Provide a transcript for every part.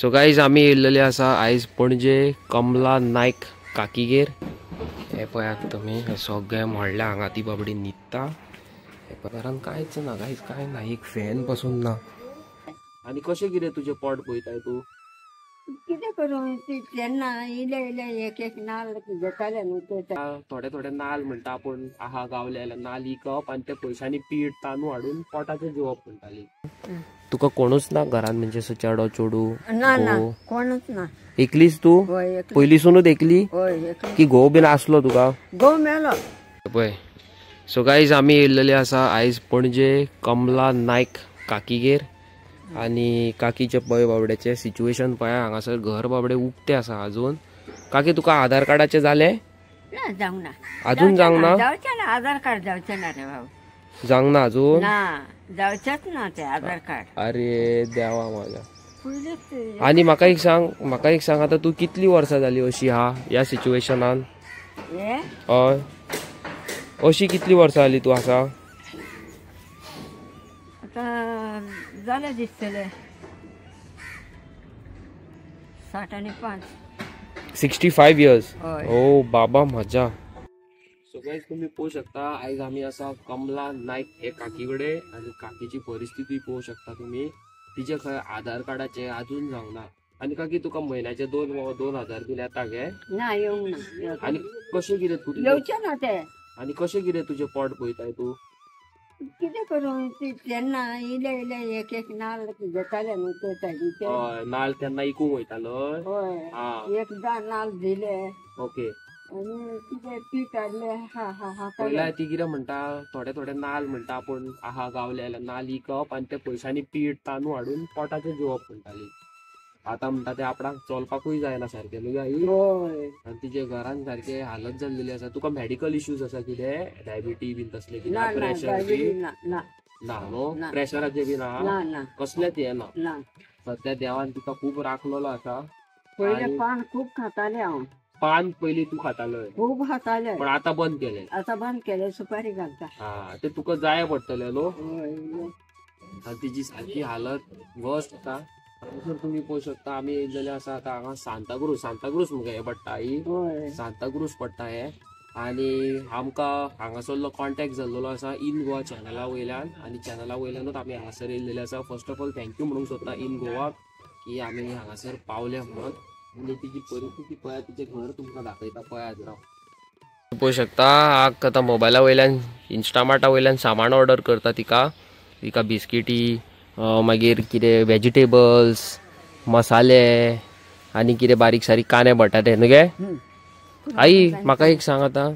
So guys आम्ही येयल्लेले आसा आयज पणजे कमला नायक काकीगेर। हे पळयात तुम्ही, हे सगळे म्हणल्या हांगा ती बाबडी न्हिदता। हे घरान कांयच ना गाईज, काय ना, एक फॅन पासून ना। आणि कशें कितें तुझे पोट पळयताय तू? कितें करूं तेन्ना इले इले एक एक नाल्ल घेताले न्हू ते थोडे थोडे नाल्ल म्हणटा आपूण आहा गावले जाल्यार नाल्ल विकप आनी त्या पयशांनी पीठ तांदूळ हाडून पोटाचें जेवप म्हणटाली। तुका कोणूच ना घरान, म्हणजे असो चेडो चेडू? ना ना कोणूच ना। एकलीच तू? पयलीसूनच एकली की घोव बीन आसलो तुका? घोव मेलो पळय। सो गाईज आम्ही येयल्लेले आसा आयज पणजे कमला नायक काकीगेर। आणि काकीचे पळय बाबड्याचे सिच्युएशन पळया, हांगासर घर बाबडे उक्ते आसा अजून। काकी तुका आधार कार्डाचे जाले? ना जावंक ना अजून जावंक ना? जावचें ना, आधार कार्ड जावचें ना रे बाबा। जावंक ना अजून? ना जावचेच ना ते आधार कार्ड। अरे देवा माझ्या। आणि म्हाका एक सांग आता तू कितली वर्सां जाली अशी या सिच्युएशनान? हय, अशी कितली वर्सां जाली तू आसा? आता जाले दिसतले 65। 65 इयर्स? ओ बाबा मजा। सो गाईज तुम्ही पळोवू शकता, आयज आम्ही असा कमला नायक हे काकीकडे, आणि काकीची परिस्थिती पळोवू शकता तुम्ही। तिचे खंय आधार कार्डाचे अजून जावंक ना। आणि काकी तुका महिन्याचे 2,000 बीन येता गे? ना येवंक ना। आणि कशें कितें तू येवचें ना ते? आणि कशें कितें तुझे पोट पळयताय तू? कितें करूं तेन्ना इले इले एक एक नाल्ल घेताले न्हू ते सायडीचे। हय, नाल्ल तेन्ना इकूंक वयतालो? हय, एकदां नाल्ल दिले। ओके। आणि कितें पीठ हाडले पयल्या ती कितें म्हणटा, थोडे थोडे नाल्ल म्हणटा आपूण आहा गावले जाल्यार नाल्ल विकप आनी त्या पयशांनी पीठ तांदूळ हाडून पोटाचें जेवप म्हणटाली। आता म्हणटा ते आपणाक चलपाकूय जायना सारकें न्हू गाई? आनी तिचे घरान सारखे हालत जाल्लेली आसा। तुका मेडिकल इश्यूज आसा कितें? डायबिटीज बीन तसले कितें? प्रेशर बी ना न्हू? प्रेशराचे बी ना? कसलेच हे ना? सध्या देवान तिका खूब राखलेलो आसा। पयले पान खूब खाताले हांव। पान पयली तू खातालो? खूब खाताले, पण आता बंद केले। आता बंद केले, सुपारी घालता। हा, ते तुका जाय पडटले न्हू? तिची सारखी हालत वर्स्ट आसा। तुम्ही पळोवू शकता, आम्ही येयल्लेले आसा आता हांगा सांताक्रूज मुगे हे पडटा, सांताक्रूज पडटा हे। आणि आमकां हांगासरलो कॉन्टॅक्ट जाल्लो आसा इन गोवा चॅनला वयल्यान, आणि चॅनला वयल्यानूच आमी हांगासर येयल्लेले आसा। फर्स्ट ऑफ ऑल थँक्यू म्हणूंक सोदता इन गोवा की आमी हांगासर पावले म्हणून। म्हणजे तिची परिस्थिती पळया, तिचे घर तुमकां दाखयता पळयात राव। पळोवू शकता, आतां मोबायला वयल्यान इन्स्टामार्टा वयल्यान सामान ऑर्डर करता तिका बिस्किटी, मागीर कितें वेजिटेबल्स, मसाले, आनी कितें बारीक सारीक कांदे बटाटे न्हू गे? आई म्हाका एक सांग, आता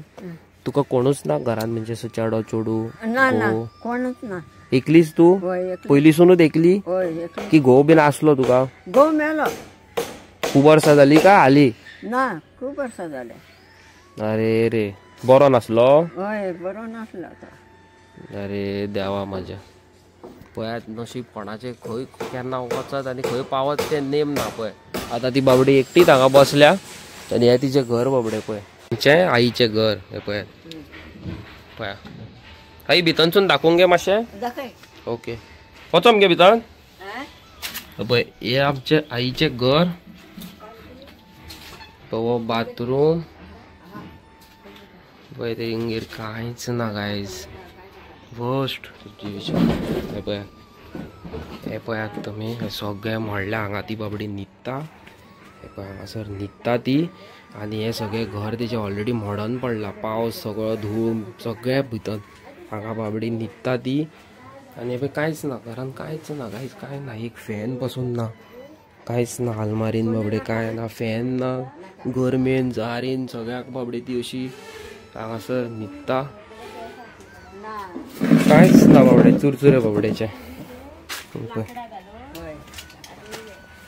तुका कोणूच ना घरान, म्हणजे असो चेडो चेडू? ना ना कोणूच ना। एकलीच तू? पयलीसूनच एकली की घोव बीन आसलो तुका? घोव मेलो। खूब वर्सां जाली का हाली? ना खूब वर्सां जाले। अरे रे, बरो नासलो? हय, बरो नासलो तो। अरे देवा माझ्या। पळयात नशीब कोणाचे, खंय केन्ना वचत आनी खंय पावत ते नेम ना पळय। आता ती बाबडी एकटीच हांगा बसल्या, आनी हे तिचे घर बाबडे पळय, तिचे आईचे घर। हे पळया आई, भितरसून दाखोवंक गे मातशें? ओके, वचो मगे भितर। पळय हे आमचे आईचे घर, तो बाथरूम पळय, ते हिंगेर कांयच ना गायज, वर्स्ट सिच्युएशन। हे पळयात तुम्ही, हे सगळे म्हणल्या हांगा ती बाबडी न्हिदता। हे पळय हांगासर न्हिदता ती, आणि हे सगळे घर तिचे ऑलरेडी मोडून पडला, पावस सगळो धूळ सगळे भितर हांगा बाबडी न्हिदता ती। आणि हे पळय कांयच ना घरान, कांयच ना गायज, काय ना, एक फॅन पासून ना, कांयच ना आलमारीन बाबडे, काय ना, फॅन ना, गरमेन जारीन सगळ्याक बाबडे ती अशी हांगासर न्हिदता। कांयच ना बाबडे, चुरचुरे बाबड्याचे।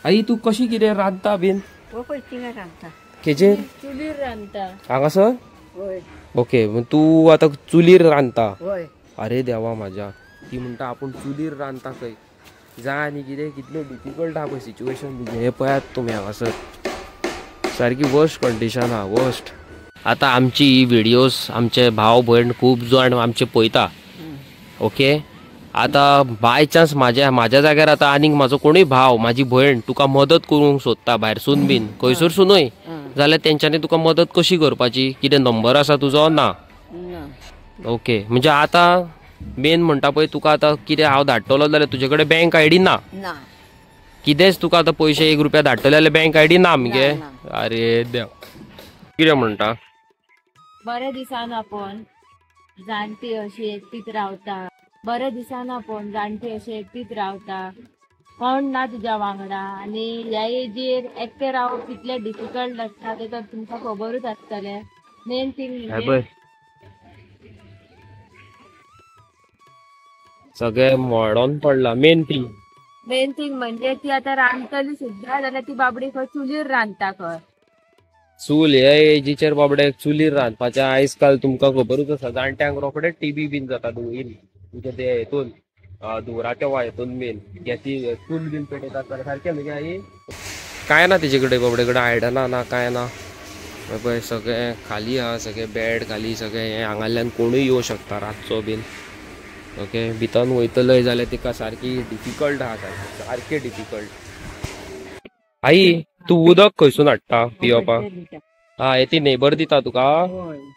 आई तू कशी कितें रांदता बीन? केजेर? चुलीर रांदता हांगासर? ओके, तू आता चुलीर रांदता? अरे देवा माझ्या, ती म्हणटा आपूण चुलीर रांदता खंय, जाय आनी कितें कितलें डिफिकल्ट आहा पळय सिच्युएशन तुजें। हे पळयात तुमी हांगासर, सारकी वर्स्ट कंडिशन आहा, वर्स्ट। आता आमची व्हिडिओज आमचे भाव भयण खूब जाण आमचे पळयता, ओके। आता बाय चान्स माझ्या जाग्यार आता आनीक माझो कोणी भाव माझी भयण तुका मदत करूंक सोदता भायरसून बीन खंयसर सुनूय जाल्यार तेंच्यांनी तुका मदत कशी करपाची कितें नंबर आसा तुजो ना ओके म्हणजे आता मेन म्हणटा पळय तुका आता कितें हांव धाडटलो जाल्यार तुजे कडेन बँक आयडी ना कितेंच तुका आता पैसे 1 रुपया धाडटले जाल्यार बँक आयडी ना मगे अरे देव कितें म्हणटा बऱ्या दिसान आपण जाणटी अशी एकटीच रावता बऱ्या दिसान आपण जाणटी अशी एकटीच रावता कोण ना तुझ्या वांगडा आणि ह्या एजीर एकटे रावप कितले डिफिकल्ट आसता ते तर तुमकां खबरूच आसतले मेन थिंग सगळे मोडोन पडला मेन थिंग म्हणजे ती आता रांदतली सुद्धा जाल्यार ती बाबडी खंय चुलीर रांदता खंय चूल हे एजीचेर बाबडे चुलीर रांदपाचें आयज काल तुमकां खबरूच आसा जाणट्यांक रोखडे टीबी बीन जाता तुमच्या ते हेतून धुवराच्या वायतून मेन गॅसी चूल बीन पेटयतात जाल्यार सारकें मगे आई काय ना तेजे कडेन बाबडे कडेन आयडना ना काय ना पळय सगळें खाली आहा सगळें बेड खाली सगळें हें हांगाल्यान कोणूय येवं शकता रातचो बीन ओके भितन वयतलय जाल्यार तिका सारकी डिफिकल्ट आहा सारकें डिफिकल्ट आई तू उदक खंयसून हाडटा पिवपाक ती नेबर दिता तुका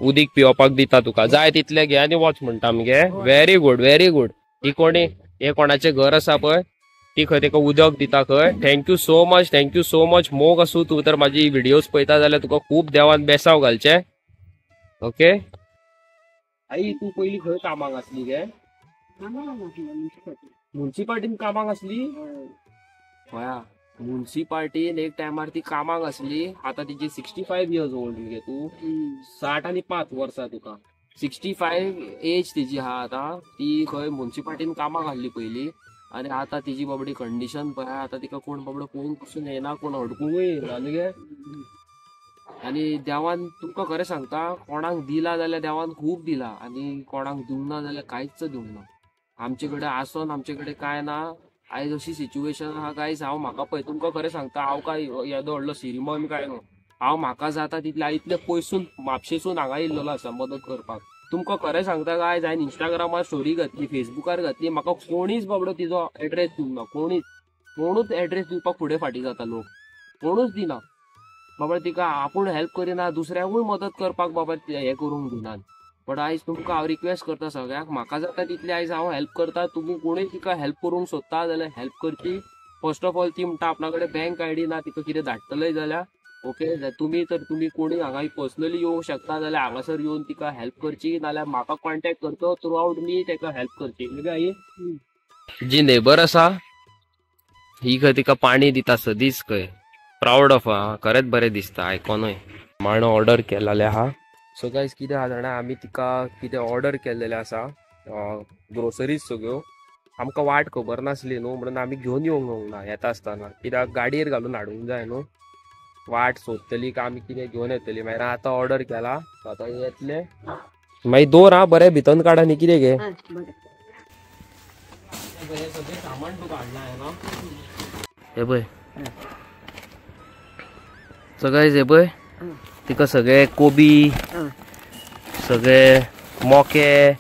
उदीक पिवपाक दिता तुका जाय तितले घे आनी वच म्हणटा मगे व्हेरी गुड ती कोणी हे कोणाचें घर आसा पळय ती खंय तेका उदक दिता खंय थँक्यू सो मच मोग आसूं तूं तर म्हाजी व्हिडिओज पळयता जाल्यार तुका खूब देवान बेसाव घालचें ओके आई तू पयलीं खंय कामाक आसली गे म्युन्सिपाल्टीन कामाक आसली म्युन्सिपाल्टीन एक टायमार ती कामाक आसली आता तिची 65 इयर्स ओल्ड मगे तू 60 आणि 5 वर्सां तुका 65 एज तिची हा आता ती खंय म्युन्सिपाल्टीन कामाक आसली पयली आणि आता तिची बाबडी कंडिशन पळय आता तिका कोण बाबडो पळोवंक पसून येना कोण हडकुंकूय येना गे आणि देवान तुमकां खरें सांगता कोणाक दिला जाल्यार देवान खूब दिला आणि कोणाक दिवंक ना जाल्यार कांयच दिवंक ना आमचे कडेन आसोन आमचे कडेन काय ना आयज अशी सिच्युएशन आहा गायज हांव म्हाका पळय तुमकां खरें सांगता हांव काय येदो व्हडलो श्रीमंत काय न्हू हांव म्हाका जाता तितले इतले पयसून म्हापशेसून हांगा येयल्लो आसा मदत करपाक तुमकां खरें सांगता गायज हांवें इंस्टाग्रामार स्टोरी घातली फेसबुकार घातली म्हाका कोणीच बाबडो तिजो एड्रेस दिवंक ना कोणूच एड्रेस दिवपाक फुडें फाटीं जाता लोक कोणूच दिना बाबा तिका आपूण हेल्प करिना दुसऱ्यांकूय मदत करपाक बाबा हें करूंक दिनात बट आयज तुमकां हांव रिक्वेस्ट करता सगळ्यांक म्हाका जाता तितले आयज हांव हेल्प करता तुमी कोणूय तिका हेल्प करूंक सोदता जाल्यार हेल्प करची फर्स्ट ऑफ ऑल ती म्हणटा आपणा कडेन बँक आयडी ना तिका कितें धाडटलंय जाल्यार ओके तुमी कोणी हांगा पर्सनली येवंक शकता जाल्यार हांगासर येवन तिका हेल्प करची नाल्यार म्हाका कॉन्टॅक्ट करचो थ्रू आउट मी तेका हेल्प करची म्हणजे आई जी नेबर आसा ही खंय तिका पाणी दिता सदीच खंय प्राऊड ऑफ खरेंच बरें दिसता आयकोनूय माणो ऑर्डर केलेले आहा सो गायज कितें आहा जाणा आमी तिका कितें ऑर्डर केल्लेले आसा ग्रोसरीज सगळ्यो आमकां वाट खबर नासली न्हू म्हणून आमी घेवन येवंक ना येता आसतना कित्याक गाडयेर घालून हाडूंक जाय न्हू वाट सोदतली काय आमी कितें घेवन येतली मागीर आतां ऑर्डर केला आतां येतले मागीर दोर हा बरें भितन काड आनी कितें घे सगळें सामान तुका हाडलां ना हे पळय सगळें हे पळय तिका सगळे कोबी सगळे मोके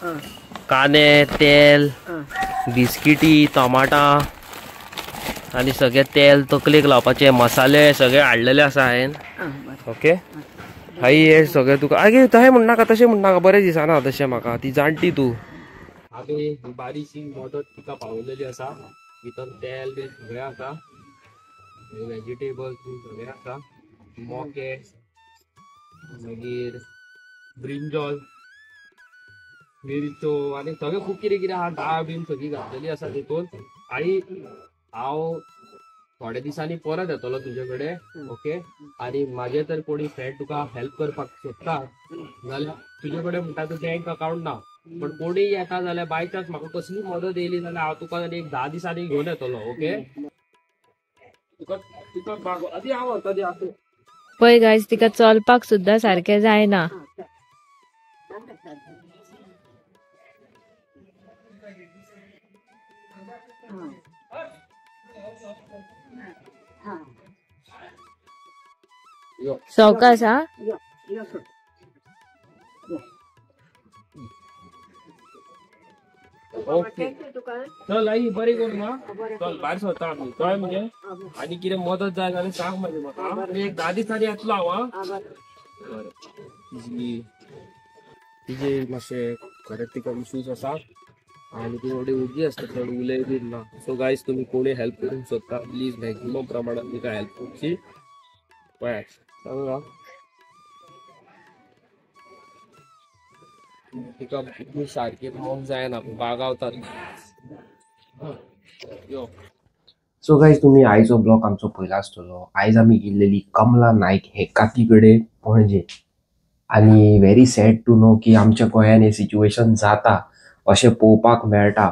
कांदे तेल बिस्किटी टमाटा आणि सगळे तेल तकलेक लावपाचे मसाले सगळे हाडलेले आसा हांवें ओके हाय हे सगळे तुका आगे तशें म्हणनाका तशें म्हणनाका बरें दिसना तशें म्हाका ती जाणटी तूं हांवें बारीकशी मदत तिका पावयलेली आसा भितर तेल बी सगळें आसा वेजिटेबल्स बी सगळें आसा मोके मागीर ब्रिंजॉल मिरच्यो आनी सगळें खूब कितें कितें आहा डाळ बीन सगळी घातलेली आसा तितून आनी हांव थोडे दिसांनी परत येतलो तुजे कडेन ओके आनी म्हाजे तर कोणी फ्रेंड तुका हेल्प करपाक सोदता जाल्यार तुजे कडेन म्हणटा तूं बँक अकाउंट ना पण कोणी येता जाल्यार बाय चान्स म्हाका कसली मदत येयली जाल्यार हांव तुका एक 10 दिसांनी घेवन येतलो ओके तुका आदी हांव वरता आसूं पळय गायज तिका चलपाक सुद्धा सारखें जायना सवकास हा ओके चल आई बरी करू ना चल भायर सरता आमी कळ्ळें मगे आनी कितें मदत जाय जाल्यार सांग मागीर म्हाका मी एक 10 दिसांनी येतलो हांव हा तिजे मातशे खरेंच तिका इश्यूज आसा आणि ती थोडी उगी असता चड उलय बीन ना सो गायज तुम्ही कोणी हेल्प करूंक सोदता प्लीज मॅक्झिमम प्रमाणात तिका हेल्प करची पळय सांगा तिका तुम्ही सारखे मग जायना बागावतात यो सो गायज तुम्ही आयचो ब्लॉग आमचो पयला आसतलो आयज आमी गेल्लेली कमला नायक हे काकीकडे पणजे आणि व्हेरी सॅड टू नो की आमच्या गोंयान हे सिच्युएशन जाता अशें पळोवपाक मेळटा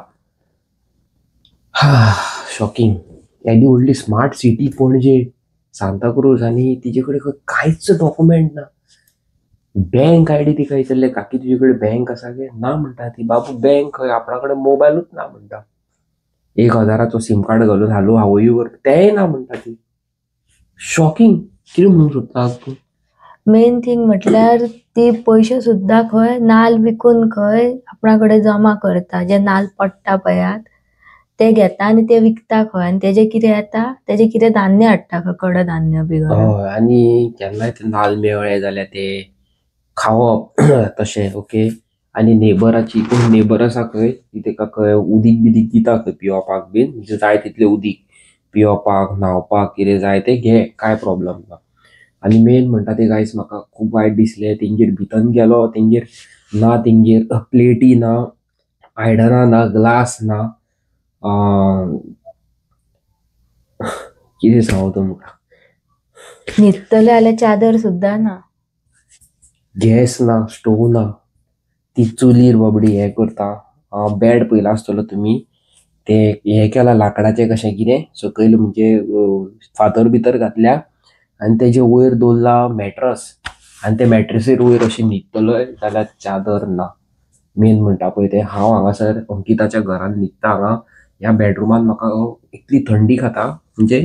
शॉकिंग एडी व्हडली स्मार्ट सिटी पणजे सांताक्रूज आणि तिचे कडेन कांयच डॉक्युमेंट ना बँक आयडी तिका विचारले काकी तुजे कडेन बँक आसा गे ना म्हणटा ती बाबू बँक खंय आपणा कडेन मोबायलूच ना म्हणटा 1000 सिम कार्ड घालून हालो हांव कर तेंय ना म्हणटा ती शॉकिंग कितें म्हणूंक सोदता तूं मेन थिंग म्हटल्यार ती पयशे सुद्धा खंय नाल विकून खंय आपणा कडेन जमा करता जे नाल पडटा पळयात ते घेता आणि ते विकता खंय आणि तेजे कितें येता तेजे कितें धान्य हाडटा खंय कडधान्य बी हय आनी केन्नाय ते नाल्ल मेळ्ळे जाल्यार ते खावप तशें ओके आनी नेबराची कोण नेबर आसा खंय ती तेका खंय उदीक बिदीक दिता खंय पिवपाक बीन म्हणजे जाय तितलें उदीक पिवपाक न्हावपाक कितें जाय तें घे कांय प्रॉब्लम ना आनी मेन म्हणटा ते गायज म्हाका खूब वायट दिसलें तेंगेर भितन गेलो तेंगेर ना तेंगेर प्लेटी ना आयदनां ना ग्लास ना कितें सांगू तुमकां न्हिदतले जाल्यार चादर सुद्धा ना गॅस ना स्टोव ना ती चुलीर बाबडी हे करता बेड पयला आसतलो तुमी ते हे केला लाकडाचे कशें कितें सकयल म्हणजे फातर भितर घातल्या आनी तेजे वयर दवरला मॅट्रस आनी ते मॅट्रसीर वयर अशें न्हिदतलोय जाल्यार चादर ना मेन म्हणटा पळय ते हांव हांगासर अंकिताच्या घरान न्हिदता हांगा ह्या बेडरुमान म्हाका इतली थंडी खाता म्हणजे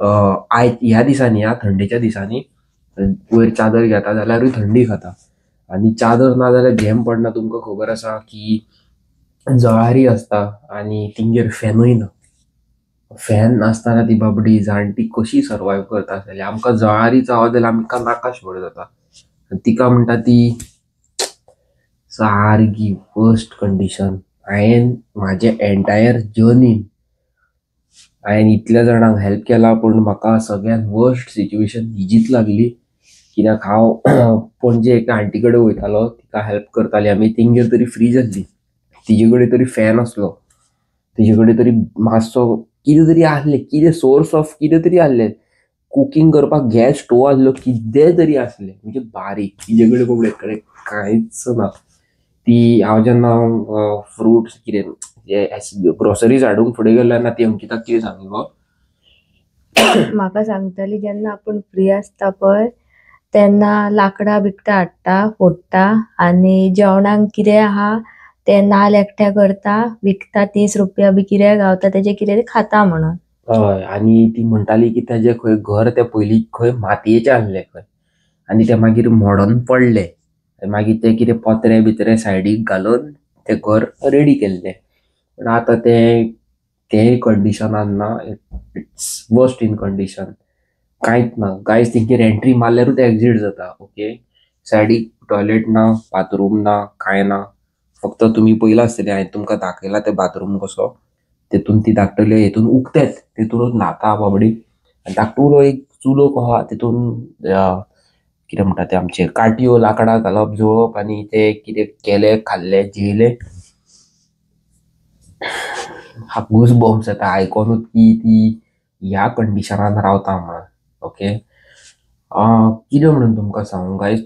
ह्या दिसांनी ह्या थंडेच्या दिसांनी वयर चादर घेता जाल्यारूय थंडी खाता आनी चादर ना जाल्यार झेम पडना तुमकां खबर आसा की जळारी आसता आनी तेंगेर फॅनूय ना फॅन नासतना ती बाबडी जाणटी कशी सर्वायव करता आसतली आमकां जळारी जावं जाल्यार आमकां नाकाशवड जाता तिका म्हणटा ती सारकी वर्स्ट कंडिशन हांवें म्हाजे एंटायर जर्नीन हांवें इतल्या जाणांक हेल्प केला पूण म्हाका सगळ्यात वर्स्ट सिच्युएशन हिजीच लागली कित्याक हांव पणजे एका आंटी कडेन वयतालो तिका हेल्प करताली आमी तेंगेर तरी फ्रीज आसली तिजे कडेन तरी फॅन आसलो तिजे कडेन तरी मातसो कितें तरी आहलें कितें सोर्स ऑफ कितें तरी आहलें कुकींग करपाक गॅस स्टोव आसलो कितें तरी आसलें म्हणजे बारीक तिजे कडेन बाबडे कडेन कांयच ना ती हांव जेन्ना फ्रुट्स कितें ग्रोसरीज हाडूंक फुडें गेलो तेन्ना ती अंकिताक कितें सांगलो म्हाका सांगताली जेन्ना आपूण फ्री आसता पळय तेन्ना लाकडां बिकडां हाडटा फोडटा आनी जेवणाक कितें आहा ते नाल एकठांय करता विकता 30 रुपया बी कितें गावता तेजे कितें खाता म्हणून हय आनी ती म्हणटाली की तेजे खंय घर ते पयलीं खंय मातयेचें आहलें खंय आनी ते मागीर मोडोन पडलें मागीर ते कितें पत्रे बित्रे सायडीक घालून ते घर रेडी केल्लें पूण आतां तेय कंडिशनान ना इट्स वर्स्ट इन कंडिशन कांयच ना गायज तेंचेर एंट्री मारल्यारूच एक्झीट जाता ओके सायडीक टॉयलेट ना बाथरूम ना कांय ना फक्त तुमी पयला आसतलें हांवें तुमकां दाखयला ते बाथरूम कसो तेतून ती धाकटले हेतून उक्तेच तेतूनच न्हाता बाबडी आनी धाकटुलो एक चुलो कहो आहा तेतून कितें म्हणटा ते आमचे काटयो लाकडां घालप जळोवप आनी ते कितें केले खाल्ले जेयले गूज बॉम्ब्स येता आयकोनूच की ती ह्या कंडिशनान रावता म्हणून ओके कितें म्हणून तुमकां सांगू गायज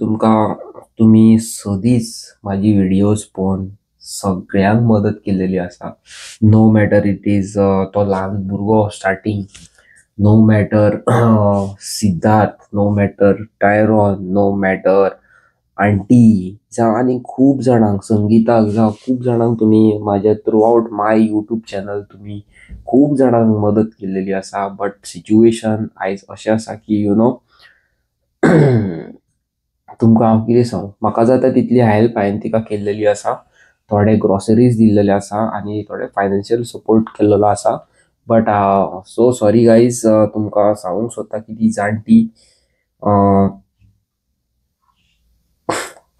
तुमी सदींच म्हाजी व्हिडियोज पळोवन सगळ्यांक मदत केलेली आसा नो मॅटर इट इज तो ल्हान भुरगो starting no matter Siddharth no matter Tyrone no matter aunty जावं आनी खूब जाणांक संगीताक जावं खूब जाणांक तुमी म्हाज्या थ्रू आउट माय यूट्यूब चॅनल तुमी खूब जाणांक मदत केल्लेली आसा बट सिच्युएशन आयज अशें आसा की यू नो तुमकां हांव कितें सांगू म्हाका जाता तितली हेल्प हांवें तिका केल्लेली आसा थोडे ग्रॉसरीज दिल्लेले आसा आनी थोडे फायनान्शियल सपोर्ट केल्लो आसा. बट सो सॉरी गाईज, तुमकां सांगूंक सोदता की ती जाणटी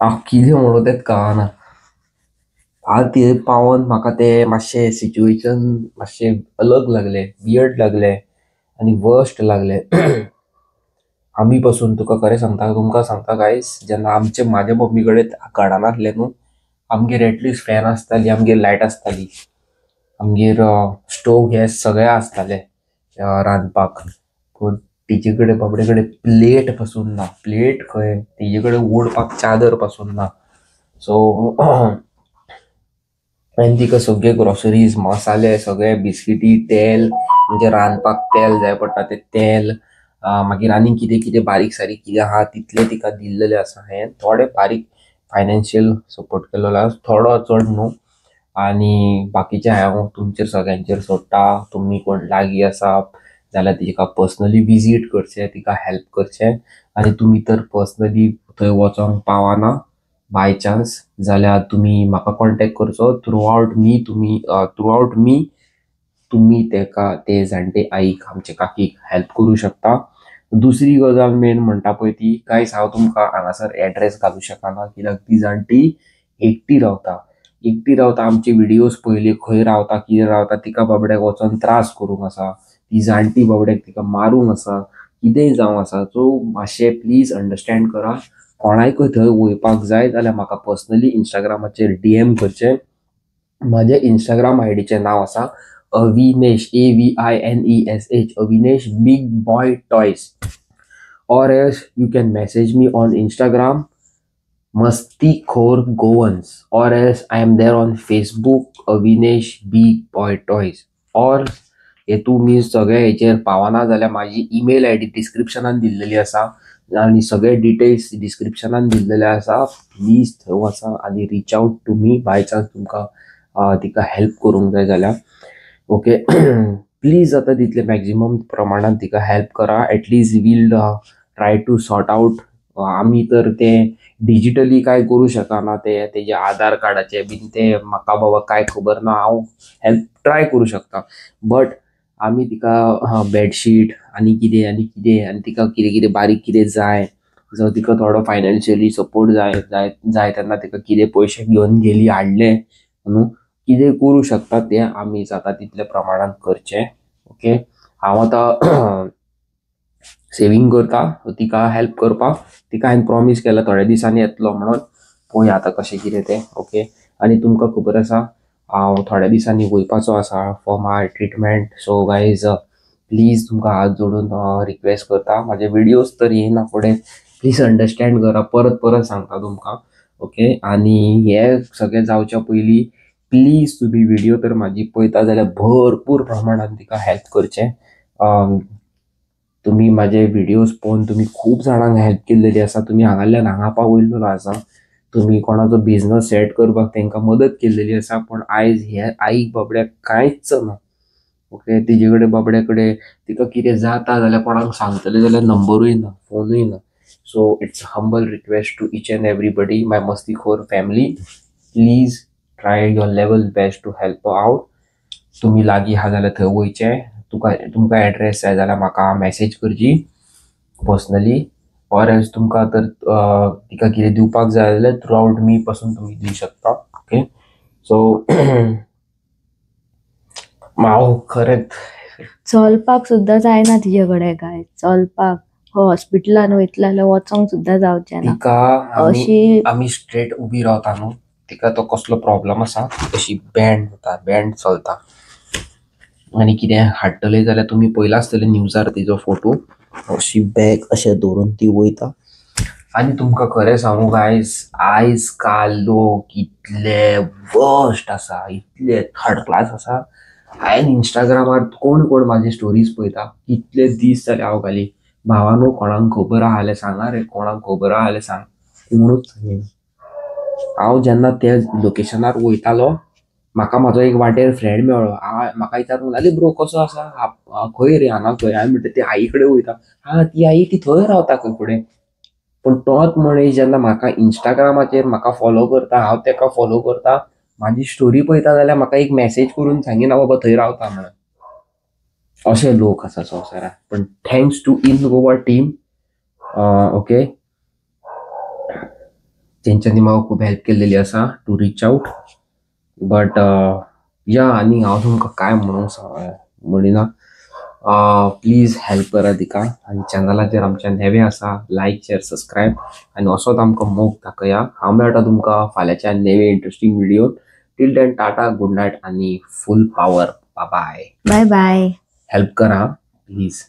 हांव कितें म्हणूं तेंच कळना. आज ते पावोन म्हाका ते मातशें सिच्युएशन मातशें अलग लागले, वियर्ड लागले आनी वर्स्ट लागले. आमी पासून तुका खरें सांगता, तुमकां सांगता गायज, जेन्ना म्हाज्या मम्मी कडेन घडनासलें न्हू, आमगेर एटलिस्ट फॅन आसताली, आमगेर लायट आसताली, आमगेर स्टोव गॅस सगळें आसतालें रांदपाक. पूण तिचे कडेन बाबडे कडेन प्लेट पासून ना. प्लेट खंय, तिचे कडेन ओडपाक चादर पासून ना. सो आनी तिका सगळे ग्रॉसरीज, मसाले, सगळे बिस्किटी, तेल, म्हणजे रांदपाक तेल जाय पडटा तें तेल, मागीर आनी कितें कितें बारीक सारीक कितें आहा तितलें तिका दिल्लेलें आसा. हें थोडे बारीक फायनान्शियल सपोर्ट केल्लो आसा, थोडो चड न्हू. आनी बाकीचे हांव तुमचेर सगळ्यांचेर सोडटा. तुमी कोण लागीं आसा जाल्यार तिका पर्सनली विजीट करचें, तिका हेल्प करचें. आनी तुमी तर पर्सनली थंय वचोंक पावना बाय चान्स, जाल्यार तुमी म्हाका कॉन्टेक्ट करचो. थ्रू आउट मी तुमी ते जाणटे आईक, आमचे काकीक हेल्प करूं शकता. दुसरी गजाल मेन म्हणटा पळय ती, गायज हांव तुमकां हांगासर एड्रेस घालूं शकना, कित्याक ती जाणटी एकटी रावता. आमचे व्हिडिओज पयले खंय रावता, कितें रावता, तिका बाबड्याक वचोन त्रास करूंक आसा, ती जाणटी बाबड्याक तिका मारूंक आसा, कितेंय जावं आसा. सो मातशें प्लीज अंडरस्टँड करा. कोणायकय थंय वयपाक जाय जाल्यार म्हाका पर्सनली इंस्टाग्रामाचेर DM करचें. म्हाजे इंस्टाग्राम आयडीचें नांव आसा Avinesh, AVINESH, Avinesh big boy toys. Or else you can message me on Instagram Mastikhor Goans, or else I am there on Facebook Avinesh big boy toys. और हेतू मी सगळे हेचेर पावना जाल्यार म्हाजी ईमेल ID डिस्क्रिप्शनान दिल्लेली आसा आनी सगळे डिटेल्स डिस्क्रिप्शनान दिल्लेले आसा. प्लीज थंय वचा आनी reach out to me by chance तुमकां तिका हेल्प करूंक जाय जाल्यार. ओके, प्लीज जाता तितले मॅक्झिमम प्रमाणात तिका हेल्प करा. At least will try to sort out. आमी तर ते डिजिटली काय करू शकना, ते तेजे आधार कार्डाचे बीन ते म्हाका बाबा काय खबर ना. हांव हेल्प ट्राय करूं शकता, बट आमी तिका बेडशीट आनी कितें आनी तिका कितें कितें बारीक कितें जाय, जर तिका थोडो फायनान्शियली सपोर्ट जाय तेन्ना तिका कितें पयशे घेवन गेली, हाडले न्हू, कितें करूं शकता तें आमी जाता तितले प्रमाणात करचें. ओके, हांव आतां सेविंग करता तिका हेल्प करपाक. तिका हांवें प्रॉमिस केला थोड्या दिसांनी येतलो म्हणून. पळोवया आतां कशें कितें तें. ओके, आनी तुमकां खबर आसा हांव थोड्या दिसांनी वयपाचो आसा for my treatment. So guys please तुमकां हात जोडून रिक्वेस्ट करता, म्हाजे व्हिडिओज तर येयना फुडें, प्लीज अंडरस्टँड करा. परत परत सांगता तुमकां. ओके, आनी हे सगळें जावच्या पयलीं प्लीज तुमी व्हिडिओ तर म्हाजी पळयता जाल्यार भरपूर प्रमाणात तिका हेल्प करचें. तुमी म्हाजे व्हिडिओज पळोवन तुमी खूब जाणांक हेल्प केल्लेली आसा. तुमी हांगाल्यान हांगा पावयल्लो आसा. तुमी कोणाचो बिझनस सेट करपाक तांकां मदत केल्लेली आसा. पूण आयज हे आईक बाबड्याक कांयच ना. ओके, तिजे कडेन बाबड्या कडेन तिका कितें जाता जाल्यार कोणाक सांगतले जाल्यार नंबरूय ना, फोनूय ना. So it's humble request to each and everybody, my Mastikhor family, please try your level best to help out. तुमी लागीं आहा जाल्यार थंय वयचें. तुमकां एड्रेस जाय जाल्यार म्हाका मेसेज करची पर्सनली, और एल्स तुमकां तर तिका कितें दिवपाक जाय जाल्यार थ्रू आउट मी पासून तुमी दिवं शकता. ओके, सो हांव खरेंच चलपाक सुद्दां जायना तिचे कडेन. काय चलपाक हॉस्पिटलान वयतले जाल्यार वचोंक सुद्दां जावचें ना. तिका अशी आमी स्ट्रेट उबी रावता न्हू, तिका तो कसलो प्रॉब्लम आसा, तशी बँड चलता. आनी कितें हाडटले जाल्यार तुमी पयला आसतले न्यूजार तिजो फोटो, अशी बॅग अशें दवरून ती वयता. आनी तुमकां खरें सांगू गायज, आयज काल लोक इतले वर्स्ट आसा, इतले थर्ड क्लास आसा. हांवें इंस्टाग्रामार कोण कोण म्हाजी स्टोरीज पळयता, कितले दीस जाले हांव घाली, भावानो कोणाक खबर आहा जाल्यार सांगा रे, कोणाक खबर आहा जाल्यार सांग. कोणूच सांगेना. हांव जेन्ना त्या लोकेशनार वयतालो, म्हाका म्हाजो एक वाटेर फ्रेंड मेळ्ळो. म्हाका विचारूंक लागले, ब्रो कसो आसा, खंय रे, हांगा खंय. हांवें म्हणटा ती आई कडेन वयता. ती आई ती थंय रावता खंय फुडें. पूण तोच मनीस जेन्ना म्हाका इंस्टाग्रामाचेर म्हाका फॉलो करता, हांव तेका फॉलो करता, माझी स्टोरी पळयता जाल्यार म्हाका एक मेसेज करून सांगिना बाबा थंय रावता म्हणून असे लोक आसा संवसारात. पण thanks to in Goa team, okay, तेंच्यांनी म्हाका खूब हेल्प केलेली आसा टू रीच आउट. बट या आनी हांव तुमकां काय म्हणिना, प्लीज हेल्प करा तिका. आनी चॅनलाचेर आमच्या नेवे आसा, लायक शेअर सबस्क्रायब आनी असोच आमकां मोग दाखया. हांव मेळटा तुमकां फाल्यांच्या नेवे interesting video. Till then tata, good night आनी full power. Bye bye. Bye bye. Help करा प्लीज.